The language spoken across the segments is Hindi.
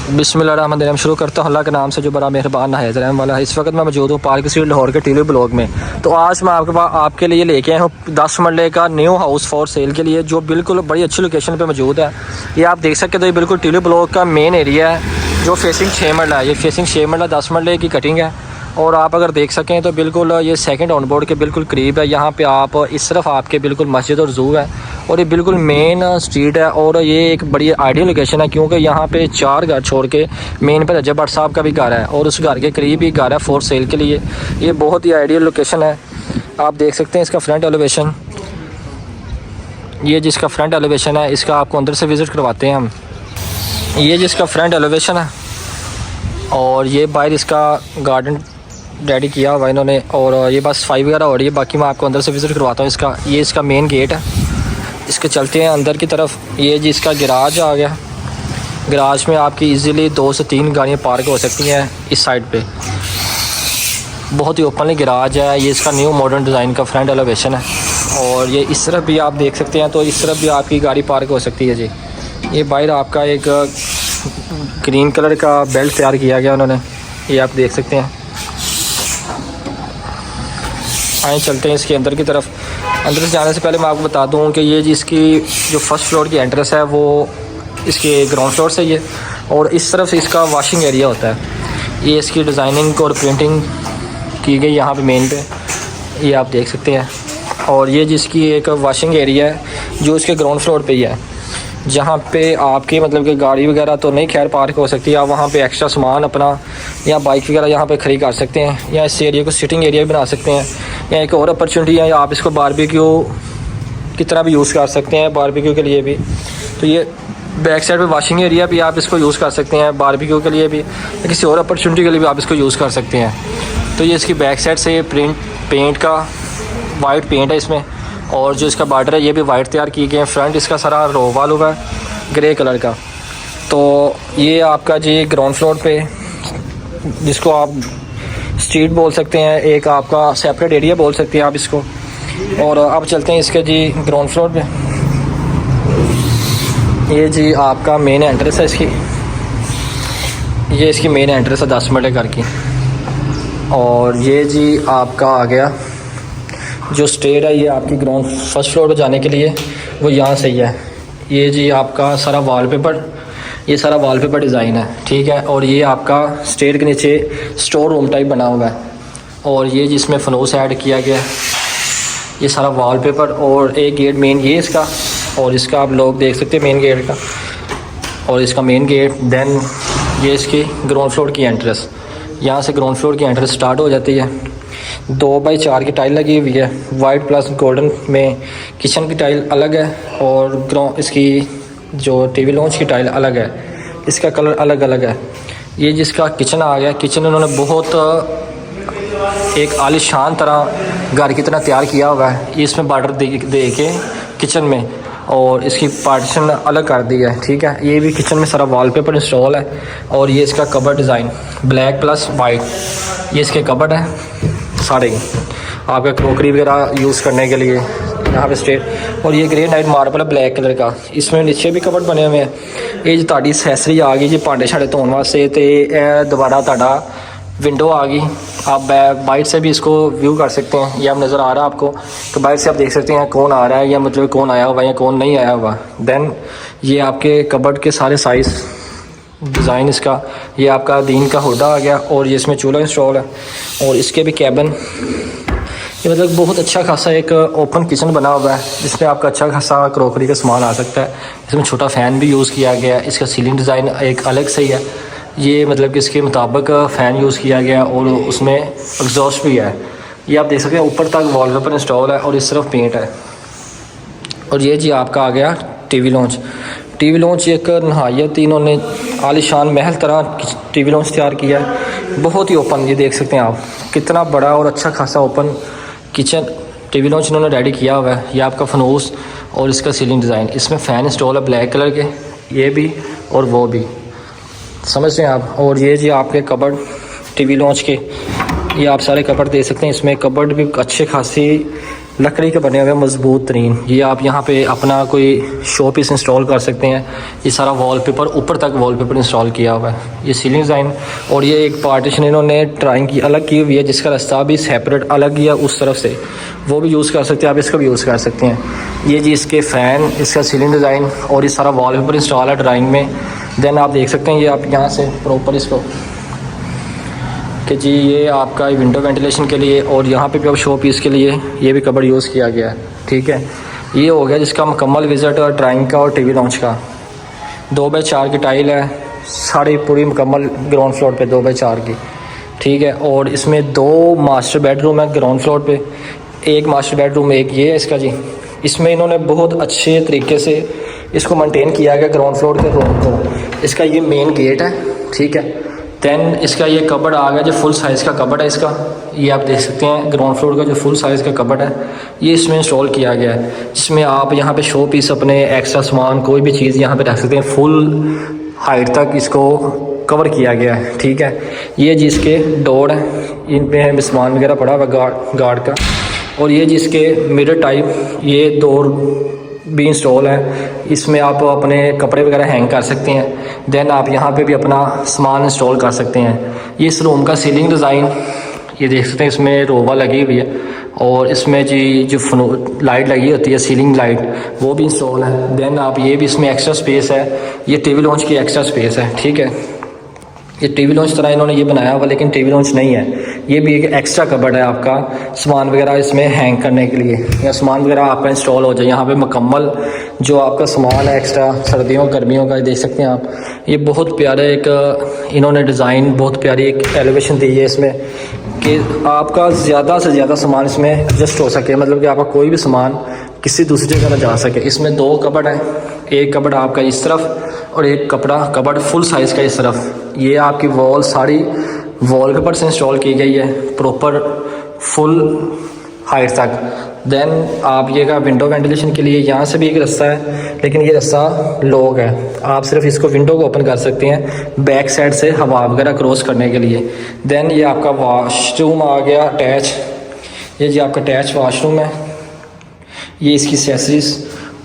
बिस्मिल्लाहिर्रहमानिर्रहीम। शुरू करता हूँ अल्लाह के नाम से जो बड़ा मेहरबान नहायत रहम वाला है। इस वक्त मैं मौजूद हूँ पार्क स्ट्रीट लाहौर के टीवी ब्लॉक में। तो आज मैं आपके लिए लेके आया हूँ 10 मरले का न्यू हाउस फॉर सेल के लिए, जो बिल्कुल बड़ी अच्छी लोकेशन पे मौजूद है। ये आप देख सकते हो, ये बिल्कुल टीवी ब्लॉक का मेन एरिया है जो फेसिंग 6 मरला है। ये फेसिंग 6 मरला 10 मरले की कटिंग है। और आप अगर देख सकें तो बिल्कुल ये सेकंड ऑन बोर्ड के बिल्कुल करीब है। यहाँ पे आप इस तरफ आपके बिल्कुल मस्जिद और ज़ू है और ये बिल्कुल मेन स्ट्रीट है। और ये एक बड़ी आइडियल लोकेशन है क्योंकि यहाँ पे 4 घर छोड़ के मेन पे रजब भट्ट साहब का भी घर है और उस घर के करीब ही घर है फॉर सेल के लिए। ये बहुत ही आइडियल लोकेशन है। आप देख सकते हैं इसका फ्रंट एलिवेशन, ये जिसका फ्रंट एलिवेशन है इसका आपको अंदर से विज़िट करवाते हैं हम। ये जिसका फ्रंट एलिवेशन है और ये बाहर इसका गार्डन रेडी किया हुआ इन्होंने और ये बस सफाई वगैरह हो रही है। बाकी मैं आपको अंदर से विज़िट करवाता हूँ इसका। ये इसका मेन गेट है। इसके चलते हैं अंदर की तरफ। ये जी इसका गैराज आ गया। गैराज में आपकी इजीली 2 से 3 गाड़ियाँ पार्क हो सकती हैं इस साइड पे। बहुत ही ओपनली गैराज है। ये इसका न्यू मॉडर्न डिज़ाइन का फ्रंट एलिवेशन है। और ये इस तरफ भी आप देख सकते हैं, तो इस तरफ भी आपकी गाड़ी पार्क हो सकती है जी। ये बाहर आपका एक ग्रीन कलर का बेल्ट तैयार किया गया उन्होंने, ये आप देख सकते हैं। आए चलते हैं इसके अंदर की तरफ। अंदर से जाने से पहले मैं आपको बता दूं कि ये जिसकी जो फर्स्ट फ्लोर की एंट्रेंस है वो इसके ग्राउंड फ्लोर से ही है और इस तरफ से इसका वॉशिंग एरिया होता है। ये इसकी डिज़ाइनिंग और प्रिंटिंग की गई यहाँ पे मेन पे, ये आप देख सकते हैं। और ये जिसकी एक वॉशिंग एरिया है जो इसके ग्राउंड फ्लोर पे ही है, जहाँ पे आपकी मतलब कि गाड़ी वगैरह तो नहीं खैर पार्क हो सकती। आप वहाँ पे एक्स्ट्रा सामान अपना या बाइक वगैरह यहाँ पे खड़ी कर सकते हैं या इस एरिया को सिटिंग एरिया भी बना सकते हैं। या एक और अपॉर्चुनिटी है, आप इसको बारबेक्यू की तरह भी यूज़ कर सकते हैं, बारबेक्यू के लिए भी। तो ये बैक साइड पे वॉशिंग एरिया भी आप इसको यूज़ कर सकते हैं बारबेक्यू के लिए भी, या किसी और अपॉर्चुनिटी के लिए भी आप इसको यूज़ कर सकते हैं। तो ये इसकी बैक साइड से पेंट का वाइट पेंट है इसमें और जो इसका बॉर्डर है ये भी वाइट तैयार किए गए हैं। फ्रंट इसका सारा रोवाल हुआ है ग्रे कलर का। तो ये आपका जी ग्राउंड फ्लोर पे, जिसको आप स्ट्रीट बोल सकते हैं, एक आपका सेपरेट एरिया बोल सकते हैं आप इसको। और अब चलते हैं इसके जी ग्राउंड फ्लोर पे। ये जी आपका मेन एंट्रेंस है इसकी, ये इसकी मेन एंट्रेंस है 10 मरले घर की। और ये जी आपका आ गया जो स्टेयर है, ये आपकी ग्राउंड फर्स्ट फ्लोर पे जाने के लिए वो यहाँ से ही है। ये जी आपका सारा वॉलपेपर, ये सारा वॉलपेपर डिज़ाइन है, ठीक है। और ये आपका स्टेयर के नीचे स्टोर रूम टाइप बना हुआ है और ये जिसमें फनूस ऐड किया गया है, ये सारा वॉलपेपर। और एक गेट मेन ये इसका, और इसका आप लोग देख सकते हैं मेन गेट का, और इसका मेन गेट। देन ये इसकी ग्राउंड फ्लोर की एंट्रेंस, यहाँ से ग्राउंड फ्लोर की एंट्रेंस स्टार्ट हो जाती है। 2x4 की टाइल लगी हुई है वाइट प्लस गोल्डन में। किचन की टाइल अलग है और इसकी जो टीवी लॉन्च की टाइल अलग है, इसका कलर अलग अलग है। ये जिसका किचन आ गया, किचन उन्होंने बहुत एक आलीशान तरह घर की तरह तैयार किया हुआ है। इसमें बॉर्डर दे के किचन में और इसकी पार्टीशन अलग कर दी है, ठीक है। ये भी किचन में सारा वॉलपेपर इंस्टॉल है। और ये इसका cupboard design black plus white, ये इसके कबर्ड है सारे आपका क्रोकरी वगैरह यूज़ करने के लिए यहाँ पे स्ट्रेट। और ये ग्रे नाइट मार्बल है ब्लैक कलर का, इसमें नीचे भी कबर्ड बने हुए हैं। ये जो ताड़ी एक्सेसरी आ गई जी भांडे छाड़े धोने वास्ते, तो दोबारा ताड़ा विंडो आ गई। आप बाइट से भी इसको व्यू कर सकते हैं, ये आप नज़र आ रहा है आपको, तो बाइट से आप देख सकते हैं कौन आ रहा है या मतलब कौन आया हुआ है या कौन नहीं आया हुआ। देन ये आपके कबर्ड के सारे साइज़ डिज़ाइन इसका, ये आपका दीन का हुड्डा आ गया और ये इसमें चूल्हा इंस्टॉल है। और इसके भी कैबिन, ये मतलब बहुत अच्छा खासा एक ओपन किचन बना हुआ है जिसमें आपका अच्छा खासा क्रोकरी का सामान आ सकता है। इसमें छोटा फ़ैन भी यूज़ किया गया है। इसका सीलिंग डिज़ाइन एक अलग से ही है, ये मतलब कि इसके मुताबिक फ़ैन यूज़ किया गया और उसमें एग्जॉस्ट भी है। ये आप देख सकते हैं ऊपर तक वॉलपेपर इंस्टॉल है और इस तरफ पेंट है। और ये जी आपका आ गया टीवी लॉन्च। टीवी लॉन्च एक नहायत इन्होंने आलीशान महल तरह टीवी लॉन्च तैयार किया है, बहुत ही ओपन। ये देख सकते हैं आप कितना बड़ा और अच्छा खासा ओपन किचन टीवी लॉन्च इन्होंने रेडी किया हुआ है। ये आपका फनूस और इसका सीलिंग डिज़ाइन, इसमें फ़ैन इंस्टॉल है ब्लैक कलर के, ये भी और वो भी, समझते हैं आप। और ये जी आपके कबर्ड टीवी लॉन्च के, ये आप सारे कबर्ड दे सकते हैं। इसमें कबर्ड भी अच्छे खासी लकड़ी के बने हुए मजबूत तरीन। ये आप यहाँ पे अपना कोई शो पीस इंस्टॉल कर सकते हैं। ये सारा वॉलपेपर ऊपर तक वॉलपेपर इंस्टॉल किया हुआ है। ये सीलिंग डिज़ाइन और ये एक पार्टीशन इन्होंने ड्राइंग की अलग की हुई है, जिसका रास्ता भी सेपरेट अलग ही है उस तरफ से, वो भी यूज़ कर सकते हैं आप, इसका भी यूज़ कर सकते हैं। ये जी इसके फ़ैन, इसका सीलिंग डिज़ाइन और ये सारा वॉलपेपर इंस्टॉल है ड्राइंग में। देन आप देख सकते हैं ये आप यहाँ से प्रॉपर इसको कि जी ये आपका विंडो वेंटिलेशन के लिए और यहाँ पे भी अब शो पीस के लिए ये भी कबर्ड यूज़ किया गया है। ठीक है, ये हो गया जिसका मुकम्मल विज़िट और ड्राइंग का और टीवी लॉन्च का। 2x4 की टाइल है, सारी पूरी मुकम्मल ग्राउंड फ्लोर पे 2x4 की। ठीक है, और इसमें 2 मास्टर बेडरूम है ग्राउंड फ्लोर पे, एक मास्टर बेडरूम एक ये है इसका जी। इसमें इन्होंने बहुत अच्छे तरीके से इसको मेंटेन किया गया ग्राउंड फ्लोर के रूम को। इसका ये मेन गेट है। ठीक है, दैन इसका ये कबर्ड आ गया जो फुल साइज़ का कबर्ड है इसका। ये आप देख सकते हैं ग्राउंड फ्लोर का जो फुल साइज़ का कबर्ड है ये इसमें इंस्टॉल किया गया है, जिसमें आप यहाँ पे शो पीस अपने एक्स्ट्रा सामान कोई भी चीज़ यहाँ पे रख सकते हैं। फुल हाइट तक इसको कवर किया गया है। ठीक है, ये जिसके डोर है, इन पे है सामान वगैरह पड़ा हुआ गार्ड का। और ये जिसके मिरर टाइप ये डोर भी इंस्टॉल है, इसमें आप अपने कपड़े वगैरह हैंग कर सकते हैं। देन आप यहाँ पे भी अपना सामान इंस्टॉल कर सकते हैं। ये इस रूम का सीलिंग डिज़ाइन ये देख सकते हैं, इसमें रोवा लगी हुई है और इसमें जी जो लाइट लगी होती है सीलिंग लाइट वो भी इंस्टॉल है। देन आप ये भी इसमें एक्स्ट्रा स्पेस है, ये टीवी लॉन्च की एक्स्ट्रा स्पेस है। ठीक है, ये टीवी लॉन्च तरह इन्होंने ये बनाया हुआ लेकिन टीवी लॉन्च नहीं है, ये भी एक एक्स्ट्रा कबर्ड है आपका सामान वगैरह इसमें हैंग करने के लिए या सामान वगैरह आपका इंस्टॉल हो जाए। यहाँ पे मुकम्मल जो आपका सामान है एक्स्ट्रा सर्दियों गर्मियों का देख सकते हैं आप। ये बहुत प्यारे एक इन्होंने डिज़ाइन बहुत प्यारी एक एलिवेशन दी है इसमें कि आपका ज़्यादा से ज़्यादा सामान इसमें एडजस्ट हो सके, मतलब कि आपका कोई भी सामान किसी दूसरी जगह जा सके। इसमें 2 कबर्ड हैं, एक कबर्ड आपका इस तरफ और एक कबर्ड फुल साइज़ का इस तरफ। ये आपकी वॉल सारी वॉलपेपर से इंस्टॉल की गई है प्रॉपर फुल हाइट तक। देन आप ये का विंडो वेंटिलेशन के लिए यहाँ से भी एक रास्ता है, लेकिन ये रास्ता लॉक है, आप सिर्फ इसको विंडो को ओपन कर सकते हैं बैक साइड से हवा वगैरह क्रॉस करने के लिए। देन ये आपका वॉशरूम आ गया अटैच, ये जी आपका अटैच वॉशरूम है, ये इसकी एक्सेसरीज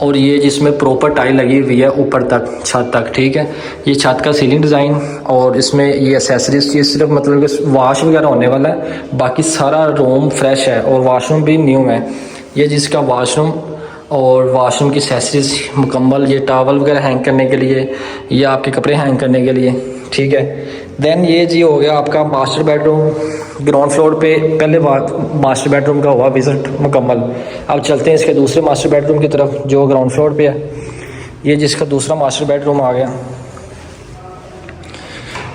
और ये जिसमें प्रॉपर टाइल लगी हुई है ऊपर तक छत तक। ठीक है, ये छत का सीलिंग डिज़ाइन और इसमें ये एक्सेसरीज ये सिर्फ मतलब कि वाश वगैरह होने वाला है, बाकी सारा रूम फ्रेश है और वाशरूम भी न्यू है। ये जिसका वाशरूम और वाशरूम की एक्सेसरीज मुकम्मल, ये टॉवल वगैरह हैंग करने के लिए, ये आपके कपड़े हैंग करने के लिए। ठीक है, देन ये जी हो गया आपका मास्टर बेडरूम ग्राउंड फ्लोर पे। पहले मास्टर बेडरूम का हुआ विजिट मुकम्मल। अब चलते हैं इसके दूसरे मास्टर बेडरूम की तरफ जो ग्राउंड फ्लोर पे है। ये जिसका दूसरा मास्टर बेडरूम आ गया,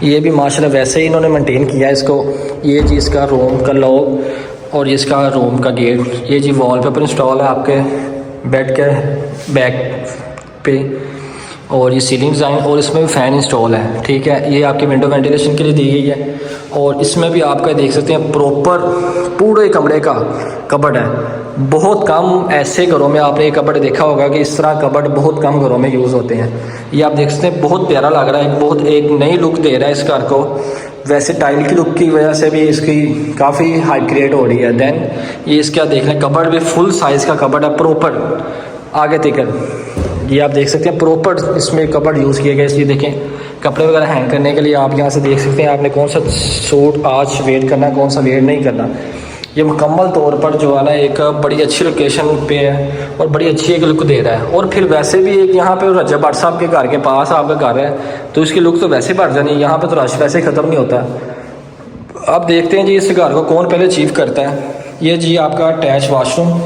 ये भी माशाल्लाह वैसे ही इन्होंने मेंटेन किया है इसको। ये जी इसका रूम का लॉक और इसका रूम का गेट। ये जी वॉलपेपर इंस्टॉल है आपके बेड के बैक पे और ये सीलिंग डिज़ाइन और इसमें भी फ़ैन इंस्टॉल है। ठीक है, ये आपके विंडो वेंटिलेशन के लिए दी गई है और इसमें भी आपका देख सकते हैं प्रॉपर पूरे कमरे का कबर्ड है। बहुत कम ऐसे घरों में आपने ये कबर्ड देखा होगा कि इस तरह कबर्ड बहुत कम घरों में यूज़ होते हैं। ये आप देख सकते हैं बहुत प्यारा लग रहा है, बहुत एक नई लुक दे रहा है इस घर को। वैसे टाइल की लुक की वजह से भी इसकी काफ़ी हाइप क्रिएट हो रही है। देन ये इसका देख लें कबर्ड भी फुल साइज़ का कबर्ड है प्रॉपर आगे तक। ये आप देख सकते हैं प्रॉपर इसमें कबर्ड यूज़ किए गए, इसलिए देखें कपड़े वगैरह हैंग करने के लिए आप यहाँ से देख सकते हैं आपने कौन सा सूट आज वेयर करना कौन सा वेयर नहीं करना। ये मुकम्मल तौर पर जो है ना एक बड़ी अच्छी लोकेशन पे है और बड़ी अच्छी एक लुक दे रहा है। और फिर वैसे भी एक यहाँ पे रजब भट्ट साहब के घर के पास आपका घर है तो इसकी लुक तो वैसे बढ़ जानी, यहाँ पे तो रश वैसे ख़त्म नहीं होता। अब देखते हैं जी इस घर को कौन पहले अचीव करता है। ये जी आपका अटैच वाशरूम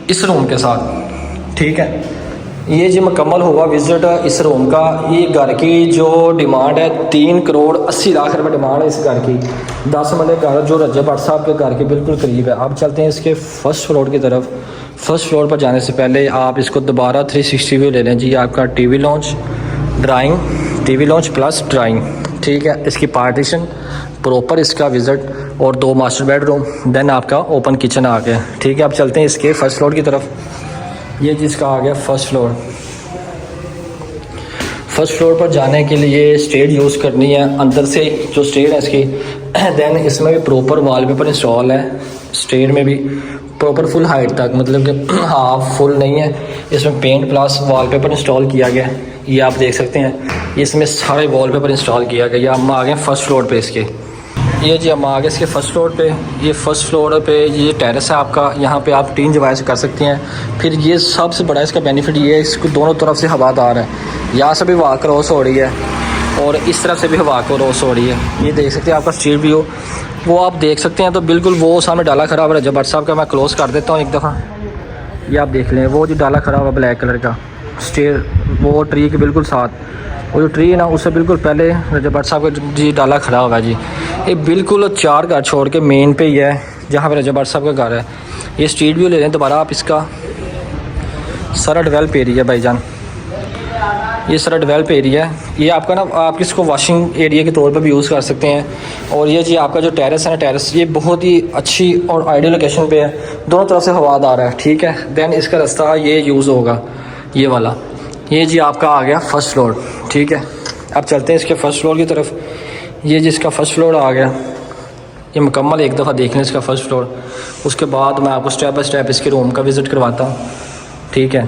इस रूम के साथ। ठीक है, ये जी मुकम्मल हुआ विजिट इस रूम का। ये घर की जो डिमांड है 3 करोड़ 80 लाख रुपए डिमांड है इस घर की। 10 मरले घर जो रजब भट्ट साहब के घर के बिल्कुल करीब है। अब चलते हैं इसके फर्स्ट फ्लोर की तरफ। फर्स्ट फ्लोर पर जाने से पहले आप इसको दोबारा 360 व्यू ले लें जी। आपका TV launch drawing, TV launch plus drawing. ठीक है, इसकी पार्टीशन प्रॉपर इसका विजिट और 2 मास्टर बेडरूम, देन आपका ओपन किचन आ गया। ठीक है, अब चलते हैं इसके फर्स्ट फ्लोर की तरफ। ये जिसका आ गया फर्स्ट फ्लोर। फर्स्ट फ्लोर पर जाने के लिए स्टेज यूज़ करनी है अंदर से जो स्टेज है इसकी। देन इसमें भी प्रॉपर वॉलपेपर इंस्टॉल है स्टेयर में भी प्रॉपर फुल हाइट तक, मतलब कि हाफ फुल नहीं है। इसमें पेंट प्लस वॉलपेपर इंस्टॉल किया गया है, ये आप देख सकते हैं। इसमें सारे वॉलपेपर इंस्टॉल किया गया। हम आ गए फर्स्ट फ्लोर पे इसके। ये जी हम आ गए इसके फर्स्ट फ्लोर पे। ये फर्स्ट फ्लोर पे ये टेरेस है आपका, यहाँ पे आप टीन जवाइज कर सकते हैं। फिर ये सबसे बड़ा इसका बेनिफिट ये है, इसको दोनों तरफ से हवादार है। यहाँ से भी हवा क्रॉस हो रही है और इस तरफ से भी हवा क्रॉस हो रही है। ये देख सकते हैं आपका स्ट्रीट व्यू, वो आप देख सकते हैं। तो बिल्कुल वो सामने डाला खराब है जब्बार साहब का, मैं क्लोज़ कर देता हूँ एक दफ़ा। ये आप देख लें, वो जो डाला खड़ा हुआ ब्लैक कलर का स्टेयर, वो ट्री के बिल्कुल साथ, वो जो ट्री है ना उससे बिल्कुल पहले रजब भट्ट साहब का जी डाला खड़ा हुआ है जी। ये बिल्कुल 4 घर छोड़ के मेन पे ही है जहाँ पे रजब भट्ट साहब का घर है। ये स्ट्रीट व्यू ले लें दोबारा आप इसका। सारा डेवलप एरिया है भाईजान, ये सारा डेवलप एरिया है। ये आपका ना आप इसको वॉशिंग एरिया के तौर पर भी यूज़ कर सकते हैं। और ये जी आपका जो टेरेस है ना, टेरेस ये बहुत ही अच्छी और आइडियल लोकेशन पे है, दोनों तरफ से हवादार है, ठीक है। देन इसका रास्ता ये यूज़ होगा, ये वाला। ये जी आपका आ गया फर्स्ट फ्लोर, ठीक है। अब चलते हैं इसके फर्स्ट फ्लोर की तरफ। ये जिसका फर्स्ट फ्लोर आ गया, ये मुकम्मल एक दफ़ा देख लें इसका फर्स्ट फ्लोर, उसके बाद मैं आपको स्टेप बाय स्टेप इसके रूम का विज़िट करवाता हूँ, ठीक है।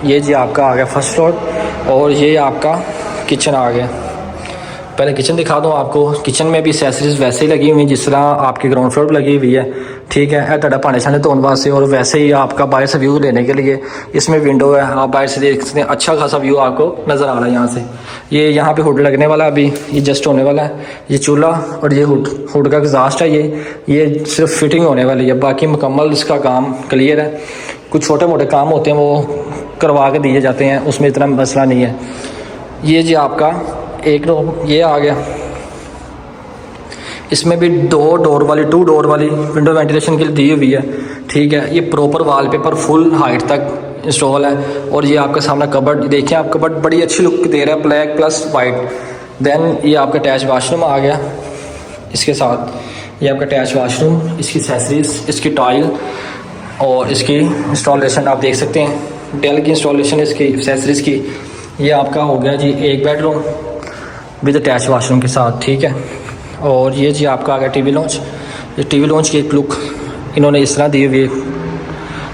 ये जी आपका आ गया फर्स्ट फ्लोर और ये आपका किचन आ गया। पहले किचन दिखा दूँ आपको। किचन में भी एक्सेसरीज वैसे ही लगी हुई जिस तरह आपके ग्राउंड फ्लोर पर लगी हुई है, ठीक है। तुहाडा भांडे छाने धोने वास्ते और वैसे ही आपका बाहर से व्यू लेने के लिए इसमें विंडो है, आप बाहर से देख सकते हैं। अच्छा खासा व्यू आपको नज़र आ रहा है यहाँ से। ये यहाँ पे हुड लगने वाला है, अभी ये जस्ट होने वाला है। ये चूल्हा और ये हुड का एग्जॉस्ट है, ये सिर्फ फिटिंग होने वाली है, बाकी मुकम्मल इसका काम क्लियर है। कुछ छोटे मोटे काम होते हैं वो करवा के दिए जाते हैं, उसमें इतना मसला नहीं है। ये जी आपका एक रूम ये आ गया। इसमें भी 2 डोर वाली विंडो वेंटिलेशन के लिए दी हुई है, ठीक है। ये प्रॉपर वॉलपेपर फुल हाइट तक इंस्टॉल है। और ये आपका सामने कबर्ड देखिए आप, कबर्ड बड़ी अच्छी लुक दे रहा है, ब्लैक प्लस वाइट। देन ये आपका अटैच वाशरूम आ गया इसके साथ। ये आपका अटैच वाशरूम, इसकी एक्सेसरीज, इसकी टाइल और इसकी इंस्टॉलेशन आप देख सकते हैं। डेल की इंस्टॉलेशन इसकी एक्सेसरीज की। ये आपका हो गया जी एक बेडरूम विद अटैच वाशरूम के साथ, ठीक है। और ये जी आपका आ गया टीवी लॉन्च। ये टीवी लॉन्च की एक लुक इन्होंने इस तरह दी हुई है।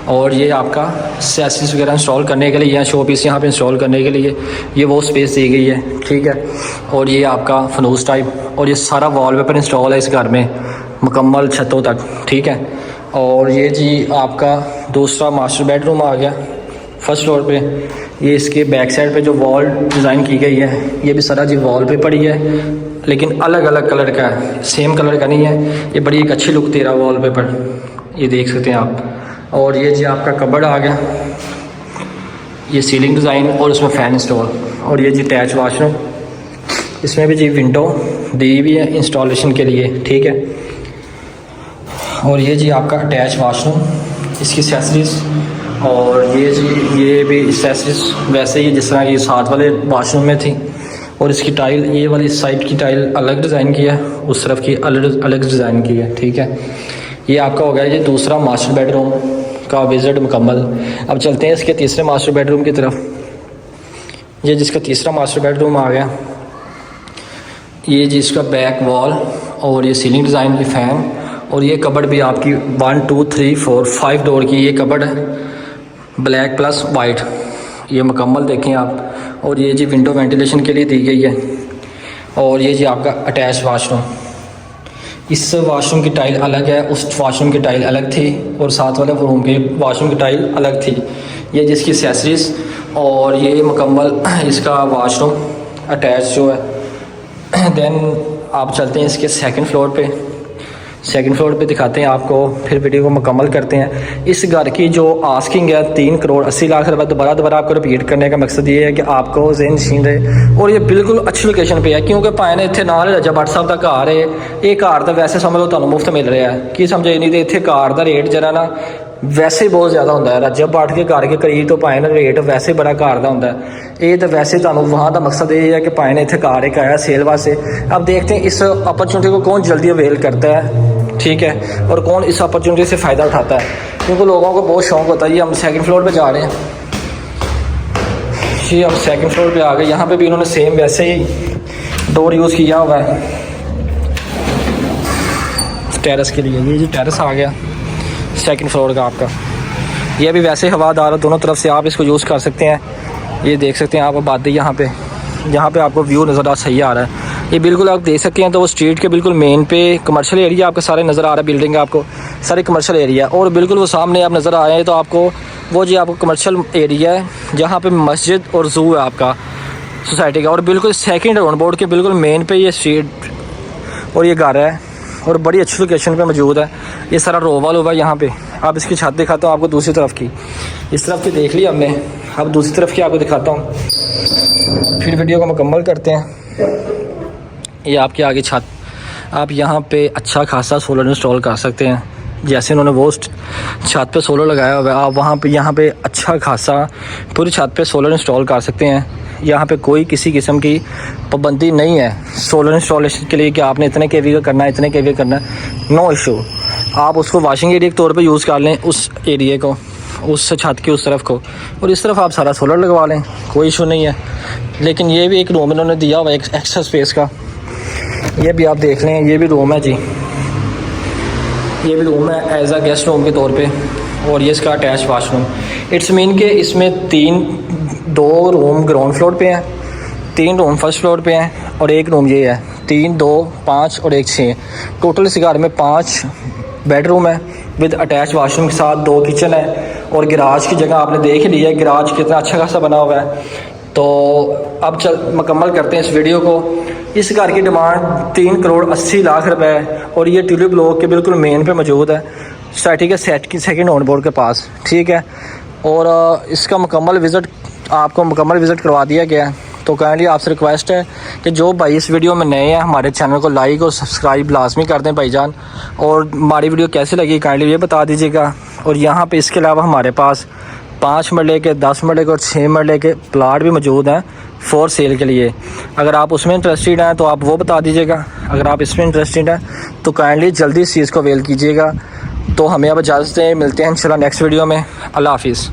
और ये आपका एक्सेसरीज वगैरह इंस्टॉल करने के लिए, यहाँ शो पीस यहाँ पे इंस्टॉल करने के लिए ये वो स्पेस दी गई है, ठीक है। और ये आपका फनूस टाइप, और ये सारा वॉलपेपर इंस्टॉल है इस घर में मुकम्मल छतों तक, ठीक है। और ये जी आपका दूसरा मास्टर बेडरूम आ गया फर्स्ट फ्लोर पे। ये इसके बैक साइड पे जो वॉल डिज़ाइन की गई है, ये भी सारा जी वॉल पे पड़ी है, लेकिन अलग अलग कलर का है, सेम कलर का नहीं है। ये बड़ी एक अच्छी लुक दे रहा है वॉल पेपर, ये देख सकते हैं आप। और ये जी आपका कबर्ड आ गया, ये सीलिंग डिज़ाइन और उसमें फ़ैन इंस्टॉल। और ये जी अटैच वाशरूम, इसमें भी जी विंडो दी हुई है इंस्टॉलेशन के लिए, ठीक है। और ये जी आपका अटैच वाशरूम, इसकी एक्सेसरीज। और ये जी ये भी एक्सेसरीज वैसे ही जिस तरह ये साथ वाले वाशरूम में थी। और इसकी टाइल, ये वाली साइड की टाइल अलग डिज़ाइन की है, उस तरफ की अलग डिज़ाइन की है, ठीक है। ये आपका हो गया ये दूसरा मास्टर बेडरूम का विज़िट मुकम्मल। अब चलते हैं इसके तीसरे मास्टर बेडरूम की तरफ। ये जिसका तीसरा मास्टर बेडरूम आ गया, ये जी इसका बैक वॉल और ये सीलिंग डिज़ाइन की फ़ैन। और ये कबर्ड भी आपकी 1 2 3 4 5 डोर की ये कबर्ड है, ब्लैक प्लस वाइट, ये मुकम्मल देखें आप। और ये जी विंडो वेंटिलेशन के लिए दी गई है। और ये जी आपका अटैच वाशरूम, इस वाशरूम की टाइल अलग है, उस वाशरूम की टाइल अलग थी, और साथ वाले रूम के वाशरूम की टाइल अलग थी। ये जिसकी एक्सेसरीज और ये मुकम्मल इसका वाशरूम अटैच जो है। देन आप चलते हैं इसके सेकंड फ्लोर पे। सेकंड फ्लोर पे दिखाते हैं आपको, फिर वीडियो को मुकम्मल करते हैं। इस घर की जो आस्किंग है 3 करोड़ 80 लाख रुपए। दोबारा आपको रिपीट करने का मकसद ये है कि आपको ज़हन छीन रहे। और ये बिल्कुल अच्छी लोकेशन पे है, क्योंकि भाई ने इतने नाल रजा भट्ट साहब का घर है। ये घर तो वैसे समझ लो तुहानू मुफ्त मिल रहा है, कि समझे नहीं। तो इतने घर का रेट जरा ना वैसे ही बहुत ज़्यादा होता है। रजब भट्ट के घर के करीब तो भाई ने रेट वैसे बड़ा घर का होता है। ये तो वैसे तुहानू वहाँ का मकसद ये है कि भाई ने इतने घर एक आया सेल वास्ते। अब देखते हैं इस अपॉर्चुनिटी को कौन जल्दी अवेल करता है, ठीक है, और कौन इस अपॉर्चुनिटी से फ़ायदा उठाता है, क्योंकि लोगों को बहुत शौक होता है। ये हम सेकंड फ्लोर पे जा रहे हैं। ये हम सेकंड फ्लोर पे आ गए। यहाँ पे भी इन्होंने सेम वैसे ही डोर यूज़ किया हुआ है टेरेस के लिए। ये जो टेरेस आ गया, सेकंड फ्लोर का आपका। ये भी वैसे हवादार है, दोनों तरफ से आप इसको यूज़ कर सकते हैं। ये देख सकते हैं आप आबादी यहाँ पे आपको व्यू नज़र सही आ रहा है। ये बिल्कुल आप देख सकते हैं तो वो स्ट्रीट के बिल्कुल मेन पे कमर्शियल एरिया आपका सारे नज़र आ रहा है। बिल्डिंग आपको सारे कमर्शियल एरिया, और बिल्कुल वो सामने आप नज़र आ रहे हैं तो आपको वो जी आपको कमर्शियल एरिया है जहाँ पे मस्जिद और ज़ू है आपका सोसाइटी का। और बिल्कुल सेकंड राउंड बोर्ड के बिल्कुल मेन पे ये स्ट्रीट और ये घर है, और बड़ी अच्छी लोकेशन पे मौजूद है। ये सारा रोवा लोवा यहाँ पे। अब इसकी छत दिखाता हूँ आपको दूसरी तरफ की। इस तरफ की देख लिया हमने, अब दूसरी तरफ की आपको दिखाता हूँ, फिर वीडियो को मुकम्मल करते हैं। ये आपके आगे छत, आप यहाँ पे अच्छा खासा सोलर इंस्टॉल कर सकते हैं। जैसे उन्होंने वो छत पे सोलर लगाया हुआ है, आप वहाँ पे यहाँ पे अच्छा खासा पूरी छत पे सोलर इंस्टॉल कर सकते हैं। यहाँ पे कोई किसी किस्म की पाबंदी नहीं है सोलर इंस्टॉलेशन के लिए कि आपने इतने केवी का करना है, इतने केवी का करना है, नो इशू। आप उसको वाशिंग एरिया के तौर पे यूज़ कर लें, उस एरिए को, उस छत की उस तरफ को, और इस तरफ आप सारा सोलर लगवा लें, कोई इशू नहीं है। लेकिन ये भी एक रूम इन्होंने दिया हुआ है एक एक्स्ट्रा स्पेस का, ये भी आप देख लें। ये भी रूम है जी, ये भी रूम है एज अ गेस्ट रूम के तौर पे, और ये इसका अटैच वाशरूम। इट्स मीन के इसमें 2 रूम ग्राउंड फ्लोर पे हैं, 3 रूम फर्स्ट फ्लोर पे हैं, और 1 रूम ये है। 3, 2, 5 और 1 6, टोटल इस घर में 5 बेडरूम है विद अटैच वाशरूम के साथ। 2 किचन है, और गिराज की जगह आपने देख ली है, गिराज कितना अच्छा खासा बना हुआ है। तो अब मुकम्मल करते हैं इस वीडियो को। इस घर की डिमांड 3 करोड़ 80 लाख रुपए है, और ये ट्यूलिप ब्लॉक के बिल्कुल मेन पे मौजूद है, सोसाइटी के सेकंड ऑन बोर्ड के पास, ठीक है। और इसका मुकम्मल विज़िट करवा दिया गया है। तो काइंडली आपसे रिक्वेस्ट है कि जो भाई इस वीडियो में नए हैं, हमारे चैनल को लाइक और सब्सक्राइब लाजमी कर दें भाईजान, और हमारी वीडियो कैसी लगी काइंडली ये बता दीजिएगा। और यहाँ पे इसके अलावा हमारे पास 5 मरले के, 10 मरले के और 6 मरले के प्लाट भी मौजूद हैं फॉर सेल के लिए। अगर आप उसमें इंटरेस्टेड हैं तो आप वो बता दीजिएगा, अगर आप इसमें इंटरेस्टेड हैं तो काइंडली जल्दी इस चीज़ को अवेल कीजिएगा। तो हमें अब इजाज़त दें, मिलते हैं इंशाल्लाह नेक्स्ट वीडियो में। अल्लाह हाफिज़।